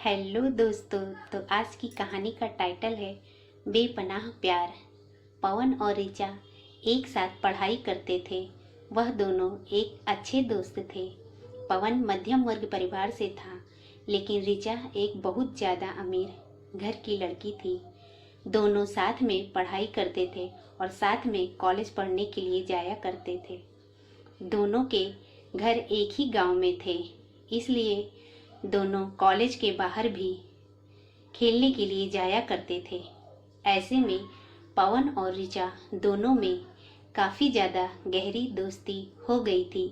Hello दोस्तों। तो आज की कहानी का टाइटल है बेपनाह प्यार। पवन और ऋचा एक साथ पढ़ाई करते थे। वह दोनों एक अच्छे दोस्त थे। पवन मध्यम वर्ग परिवार से था, लेकिन ऋचा एक बहुत ज़्यादा अमीर घर की लड़की थी। दोनों साथ में पढ़ाई करते थे और साथ में कॉलेज पढ़ने के लिए जाया करते थे। दोनों के घर एक ही गांव में थे, इसलिए दोनों कॉलेज के बाहर भी खेलने के लिए जाया करते थे। ऐसे में पवन और ऋचा दोनों में काफ़ी ज़्यादा गहरी दोस्ती हो गई थी।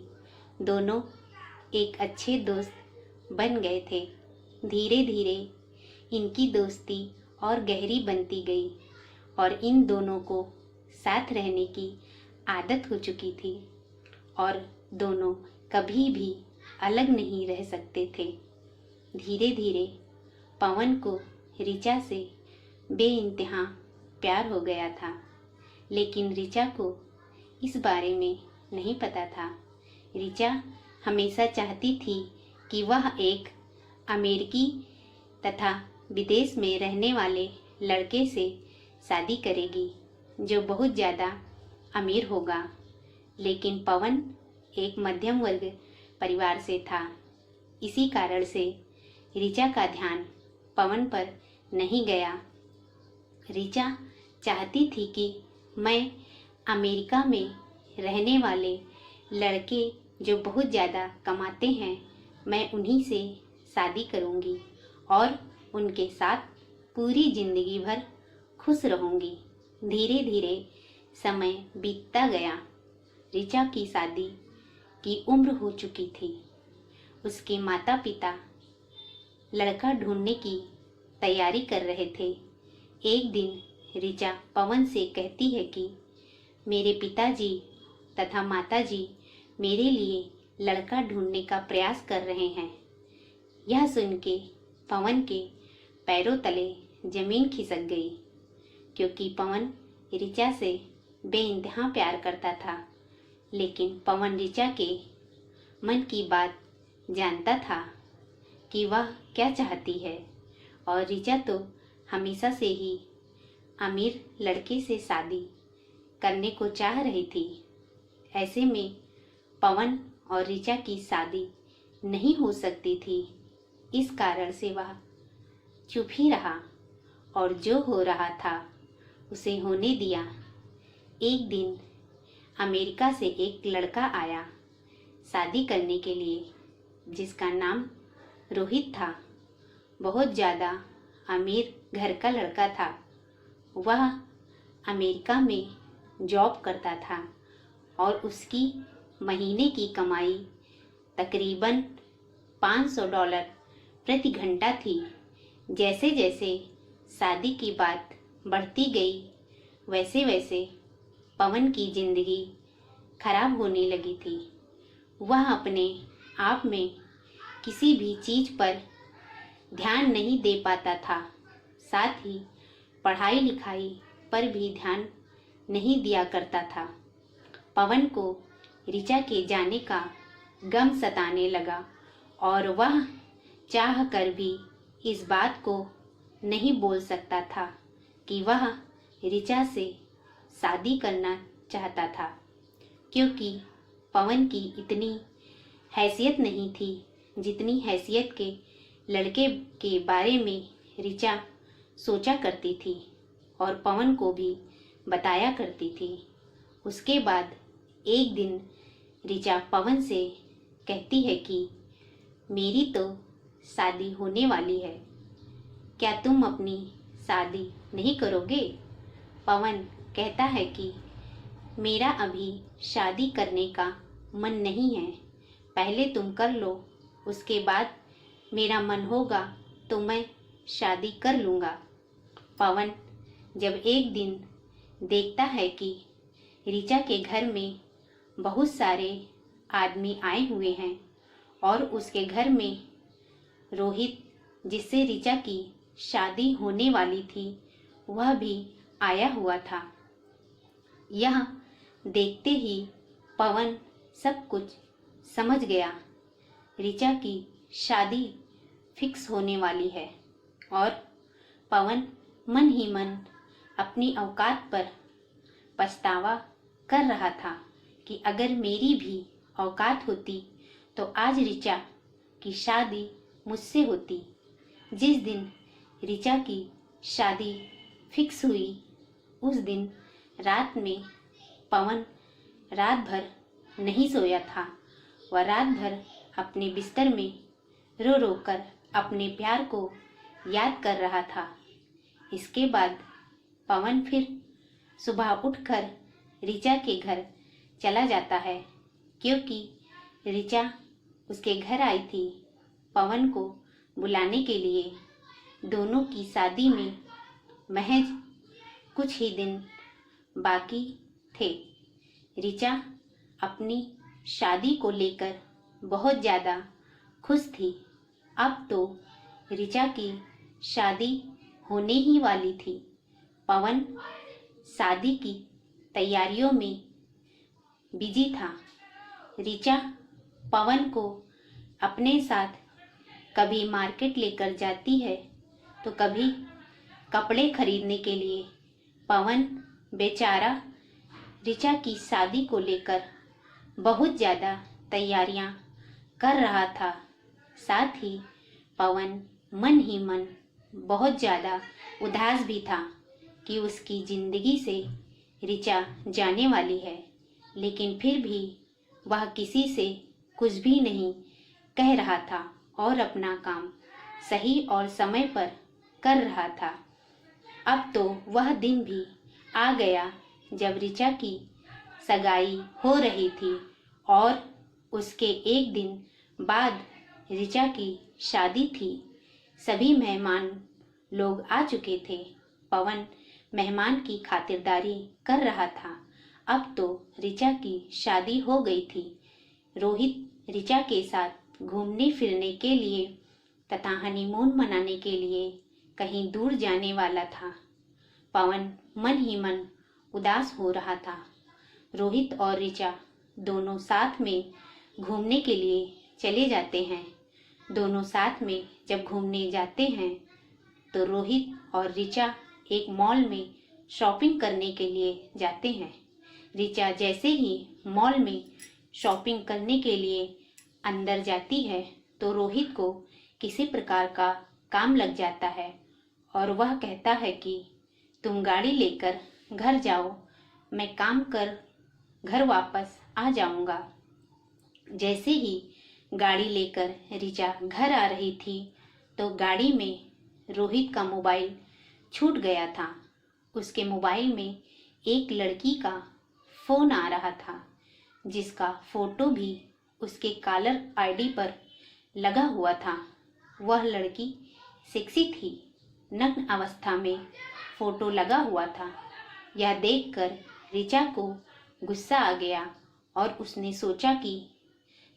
दोनों एक अच्छे दोस्त बन गए थे। धीरे धीरे इनकी दोस्ती और गहरी बनती गई और इन दोनों को साथ रहने की आदत हो चुकी थी और दोनों कभी भी अलग नहीं रह सकते थे। धीरे धीरे पवन को ऋचा से बेइंतहा प्यार हो गया था, लेकिन ऋचा को इस बारे में नहीं पता था। ऋचा हमेशा चाहती थी कि वह एक अमेरिकी तथा विदेश में रहने वाले लड़के से शादी करेगी जो बहुत ज़्यादा अमीर होगा, लेकिन पवन एक मध्यम वर्ग परिवार से था। इसी कारण से ऋचा का ध्यान पवन पर नहीं गया। ऋचा चाहती थी कि मैं अमेरिका में रहने वाले लड़के जो बहुत ज़्यादा कमाते हैं, मैं उन्हीं से शादी करूंगी और उनके साथ पूरी ज़िंदगी भर खुश रहूंगी। धीरे धीरे समय बीतता गया। ऋचा की शादी की उम्र हो चुकी थी। उसके माता पिता लड़का ढूंढने की तैयारी कर रहे थे। एक दिन ऋचा पवन से कहती है कि मेरे पिताजी तथा माताजी मेरे लिए लड़का ढूंढने का प्रयास कर रहे हैं। यह सुन के पवन के पैरों तले जमीन खिसक गई, क्योंकि पवन ऋचा से बेइंतहा प्यार करता था। लेकिन पवन ऋचा के मन की बात जानता था कि वह क्या चाहती है, और ऋचा तो हमेशा से ही अमीर लड़के से शादी करने को चाह रही थी। ऐसे में पवन और ऋचा की शादी नहीं हो सकती थी। इस कारण से वह चुप ही रहा और जो हो रहा था उसे होने दिया। एक दिन अमेरिका से एक लड़का आया शादी करने के लिए, जिसका नाम रोहित था। बहुत ज़्यादा अमीर घर का लड़का था। वह अमेरिका में जॉब करता था और उसकी महीने की कमाई तकरीबन $500 प्रति घंटा थी। जैसे जैसे शादी की बात बढ़ती गई, वैसे वैसे पवन की ज़िंदगी खराब होने लगी थी। वह अपने आप में किसी भी चीज़ पर ध्यान नहीं दे पाता था। साथ ही पढ़ाई लिखाई पर भी ध्यान नहीं दिया करता था। पवन को ऋचा के जाने का गम सताने लगा और वह चाह कर भी इस बात को नहीं बोल सकता था कि वह ऋचा से शादी करना चाहता था, क्योंकि पवन की इतनी हैसियत नहीं थी जितनी हैसियत के लड़के के बारे में ऋचा सोचा करती थी और पवन को भी बताया करती थी। उसके बाद एक दिन ऋचा पवन से कहती है कि मेरी तो शादी होने वाली है, क्या तुम अपनी शादी नहीं करोगे? पवन कहता है कि मेरा अभी शादी करने का मन नहीं है, पहले तुम कर लो, उसके बाद मेरा मन होगा तो मैं शादी कर लूँगा। पवन जब एक दिन देखता है कि ऋचा के घर में बहुत सारे आदमी आए हुए हैं और उसके घर में रोहित, जिससे ऋचा की शादी होने वाली थी, वह भी आया हुआ था। यह देखते ही पवन सब कुछ समझ गया। ऋचा की शादी फिक्स होने वाली है। और पवन मन ही मन अपनी औकात पर पछतावा कर रहा था कि अगर मेरी भी औकात होती तो आज ऋचा की शादी मुझसे होती। जिस दिन ऋचा की शादी फिक्स हुई उस दिन रात में पवन रात भर नहीं सोया था। वह रात भर अपने बिस्तर में रो रो कर अपने प्यार को याद कर रहा था। इसके बाद पवन फिर सुबह उठकर ऋचा के घर चला जाता है, क्योंकि ऋचा उसके घर आई थी पवन को बुलाने के लिए। दोनों की शादी में महज कुछ ही दिन बाकी थे। ऋचा अपनी शादी को लेकर बहुत ज़्यादा खुश थी। अब तो ऋचा की शादी होने ही वाली थी। पवन शादी की तैयारियों में बिजी था। ऋचा पवन को अपने साथ कभी मार्केट लेकर जाती है तो कभी कपड़े खरीदने के लिए। पवन बेचारा ऋचा की शादी को लेकर बहुत ज़्यादा तैयारियां कर रहा था। साथ ही पवन मन ही मन बहुत ज़्यादा उदास भी था कि उसकी ज़िंदगी से ऋचा जाने वाली है, लेकिन फिर भी वह किसी से कुछ भी नहीं कह रहा था और अपना काम सही और समय पर कर रहा था। अब तो वह दिन भी आ गया जब ऋचा की सगाई हो रही थी और उसके एक दिन बाद ऋचा की शादी थी। सभी मेहमान लोग आ चुके थे। पवन मेहमान की खातिरदारी कर रहा था। अब तो ऋचा की शादी हो गई थी। रोहित ऋचा के साथ घूमने फिरने के लिए तथा हनीमून मनाने के लिए कहीं दूर जाने वाला था। पवन मन ही मन उदास हो रहा था। रोहित और ऋचा दोनों साथ में घूमने के लिए चले जाते हैं। दोनों साथ में जब घूमने जाते हैं तो रोहित और ऋचा एक मॉल में शॉपिंग करने के लिए जाते हैं। ऋचा जैसे ही मॉल में शॉपिंग करने के लिए अंदर जाती है तो रोहित को किसी प्रकार का काम लग जाता है और वह कहता है कि तुम गाड़ी लेकर घर जाओ, मैं काम कर घर वापस आ जाऊंगा। जैसे ही गाड़ी लेकर ऋचा घर आ रही थी तो गाड़ी में रोहित का मोबाइल छूट गया था। उसके मोबाइल में एक लड़की का फ़ोन आ रहा था जिसका फ़ोटो भी उसके कॉलर आईडी पर लगा हुआ था। वह लड़की सेक्सी थी। नग्न अवस्था में फ़ोटो लगा हुआ था। यह देखकर ऋचा को गुस्सा आ गया और उसने सोचा कि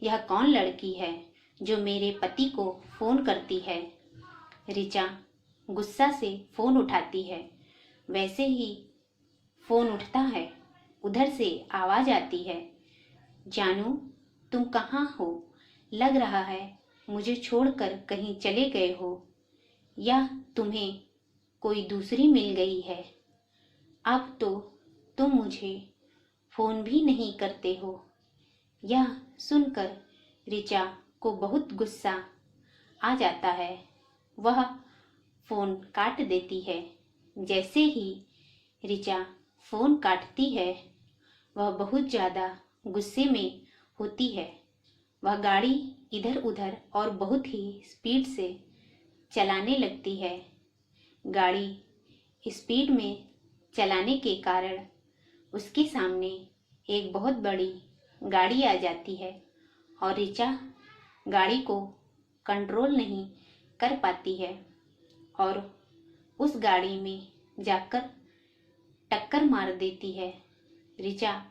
यह कौन लड़की है जो मेरे पति को फ़ोन करती है। ऋचा गुस्सा से फ़ोन उठाती है। वैसे ही फ़ोन उठता है, उधर से आवाज़ आती है, जानू तुम कहाँ हो? लग रहा है मुझे छोड़कर कहीं चले गए हो या तुम्हें कोई दूसरी मिल गई है। अब तो तुम मुझे फ़ोन भी नहीं करते हो। यह सुनकर ऋचा को बहुत गुस्सा आ जाता है। वह फ़ोन काट देती है। जैसे ही ऋचा फ़ोन काटती है वह बहुत ज़्यादा गुस्से में होती है। वह गाड़ी इधर उधर और बहुत ही स्पीड से चलाने लगती है। गाड़ी स्पीड में चलाने के कारण उसके सामने एक बहुत बड़ी गाड़ी आ जाती है और ऋचा गाड़ी को कंट्रोल नहीं कर पाती है और उस गाड़ी में जाकर टक्कर मार देती है। ऋचा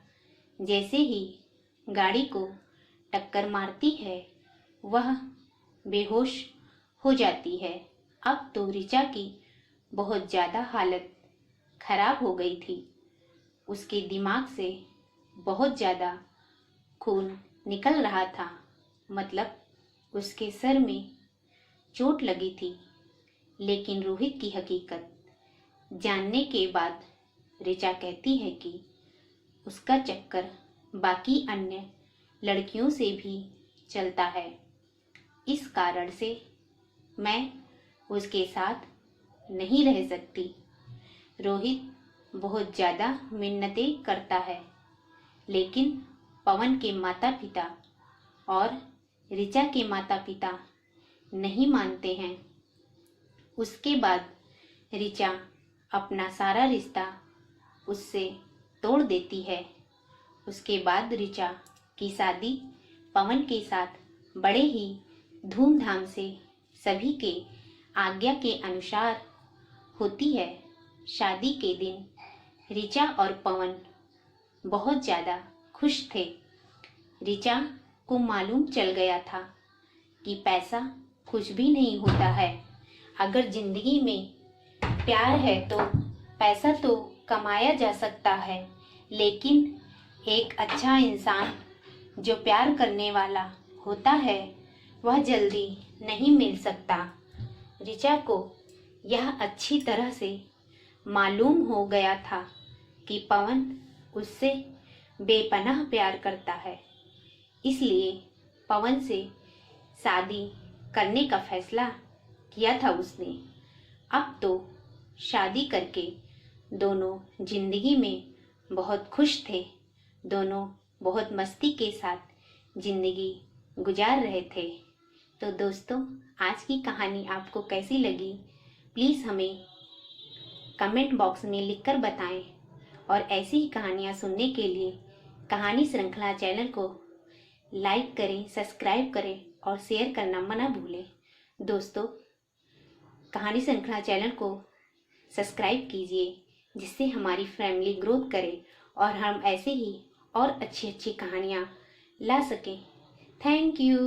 जैसे ही गाड़ी को टक्कर मारती है वह बेहोश हो जाती है। अब तो ऋचा की बहुत ज़्यादा हालत खराब हो गई थी। उसके दिमाग से बहुत ज़्यादा खून निकल रहा था। मतलब उसके सर में चोट लगी थी, लेकिन रोहित की हकीकत जानने के बाद ऋचा कहती है कि उसका चक्कर बाकी अन्य लड़कियों से भी चलता है। इस कारण से मैं उसके साथ नहीं रह सकती। रोहित बहुत ज़्यादा मिन्नतें करता है, लेकिन पवन के माता पिता और ऋचा के माता पिता नहीं मानते हैं। उसके बाद ऋचा अपना सारा रिश्ता उससे तोड़ देती है। उसके बाद ऋचा की शादी पवन के साथ बड़े ही धूमधाम से सभी के आज्ञा के अनुसार होती है। शादी के दिन ऋचा और पवन बहुत ज़्यादा खुश थे। ऋचा को मालूम चल गया था कि पैसा कुछ भी नहीं होता है। अगर जिंदगी में प्यार है तो पैसा तो कमाया जा सकता है, लेकिन एक अच्छा इंसान जो प्यार करने वाला होता है वह जल्दी नहीं मिल सकता। ऋचा को यह अच्छी तरह से मालूम हो गया था कि पवन उससे बेपनाह प्यार करता है, इसलिए पवन से शादी करने का फैसला किया था उसने। अब तो शादी करके दोनों जिंदगी में बहुत खुश थे। दोनों बहुत मस्ती के साथ जिंदगी गुजार रहे थे। तो दोस्तों, आज की कहानी आपको कैसी लगी प्लीज़ हमें कमेंट बॉक्स में लिखकर बताएं, और ऐसी ही कहानियाँ सुनने के लिए कहानी श्रृंखला चैनल को लाइक करें, सब्सक्राइब करें और शेयर करना मना भूलें। दोस्तों, कहानी श्रृंखला चैनल को सब्सक्राइब कीजिए, जिससे हमारी फैमिली ग्रोथ करे और हम ऐसे ही और अच्छी अच्छी कहानियाँ ला सकें। Thank you.